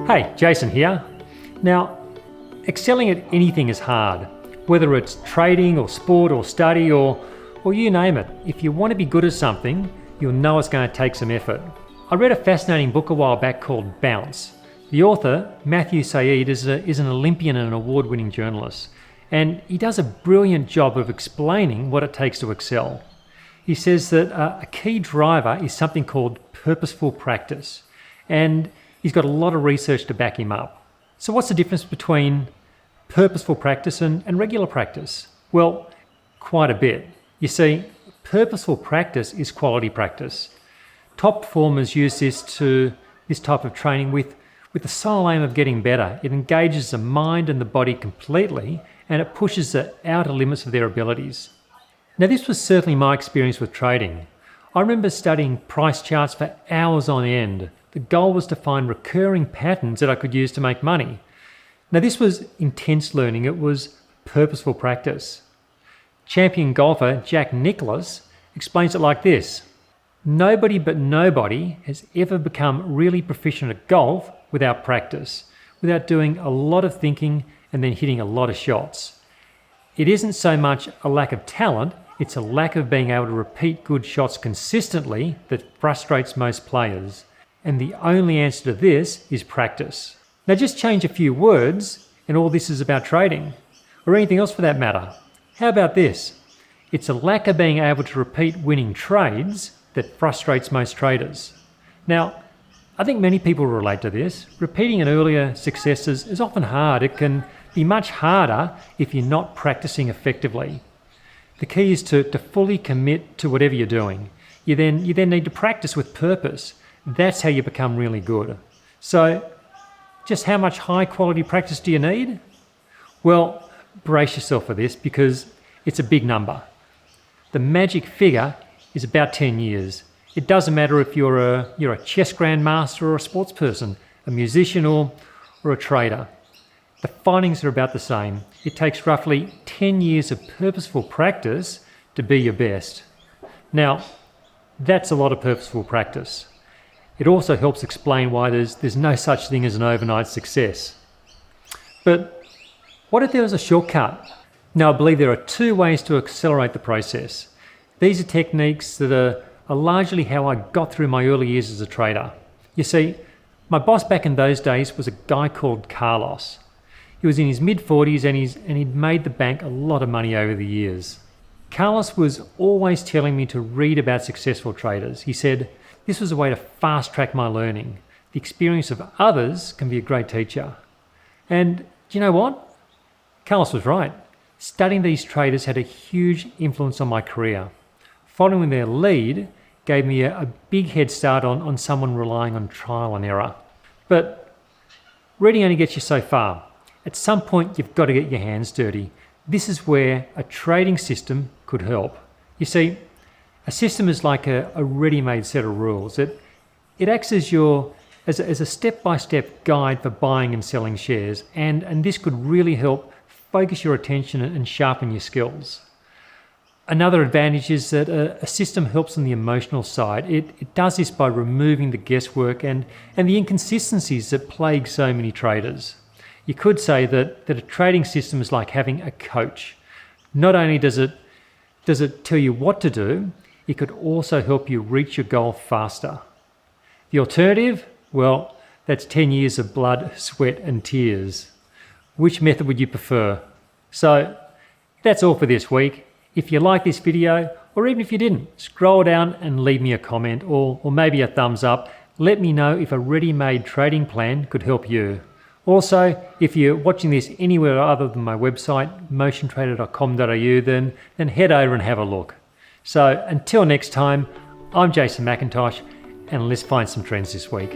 Hey, Jason here. Now, excelling at anything is hard, whether it's trading or sport or study or you name it. If you want to be good at something, you'll know it's going to take some effort. I read a fascinating book a while back called Bounce. The author, Matthew Syed, is an Olympian and an award-winning journalist, and he does a brilliant job of explaining what it takes to excel. He says that a key driver is something called purposeful practice, and he's got a lot of research to back him up. So what's the difference between purposeful practice and regular practice? Well, quite a bit. You see, purposeful practice is quality practice. Top performers use this type of training with the sole aim of getting better. It engages the mind and the body completely, and it pushes the outer limits of their abilities. Now, this was certainly my experience with trading. I remember studying price charts for hours on end. The goal was to find recurring patterns that I could use to make money. Now, this was intense learning. It was purposeful practice. Champion golfer Jack Nicklaus explains it like this: nobody but nobody has ever become really proficient at golf without practice, without doing a lot of thinking and then hitting a lot of shots. It isn't so much a lack of talent, it's a lack of being able to repeat good shots consistently that frustrates most players. And the only answer to this is practice. Now just change a few words and all this is about trading, or anything else for that matter. How about this? It's a lack of being able to repeat winning trades that frustrates most traders. Now, I think many people relate to this. Repeating an earlier successes is often hard. It can be much harder if you're not practicing effectively. The key is to fully commit to whatever you're doing. You then need to practice with purpose. That's how you become really good. So, just how much high quality practice do you need? Well, brace yourself for this because it's a big number. The magic figure is about 10 years. It doesn't matter if you're a chess grandmaster or a sports person, a musician or a trader. The findings are about the same. It takes roughly 10 years of purposeful practice to be your best. Now, that's a lot of purposeful practice. It also helps explain why there's no such thing as an overnight success. But what if there was a shortcut? Now, I believe there are two ways to accelerate the process. These are techniques that are largely how I got through my early years as a trader. You see, my boss back in those days was a guy called Carlos. He was in his mid-40s and he'd made the bank a lot of money over the years. Carlos was always telling me to read about successful traders. He said, this was a way to fast-track my learning. The experience of others can be a great teacher. And do you know what? Carlos was right. Studying these traders had a huge influence on my career. Following their lead gave me a big head start on someone relying on trial and error. But reading only gets you so far. At some point, you've got to get your hands dirty. This is where a trading system could help. You see, a system is like a ready-made set of rules. It acts as a step-by-step guide for buying and selling shares, and this could really help focus your attention and sharpen your skills. Another advantage is that a system helps on the emotional side. It does this by removing the guesswork and the inconsistencies that plague so many traders. You could say that a trading system is like having a coach. Not only does it tell you what to do, it could also help you reach your goal faster. The alternative? Well, that's 10 years of blood, sweat and tears. Which method would you prefer? So that's all for this week. If you like this video, or even if you didn't, scroll down and leave me a comment or maybe a thumbs up. Let me know if a ready-made trading plan could help you. Also, if you're watching this anywhere other than my website, motiontrader.com.au, then head over and have a look. So until next time, I'm Jason McIntosh, and let's find some trends this week.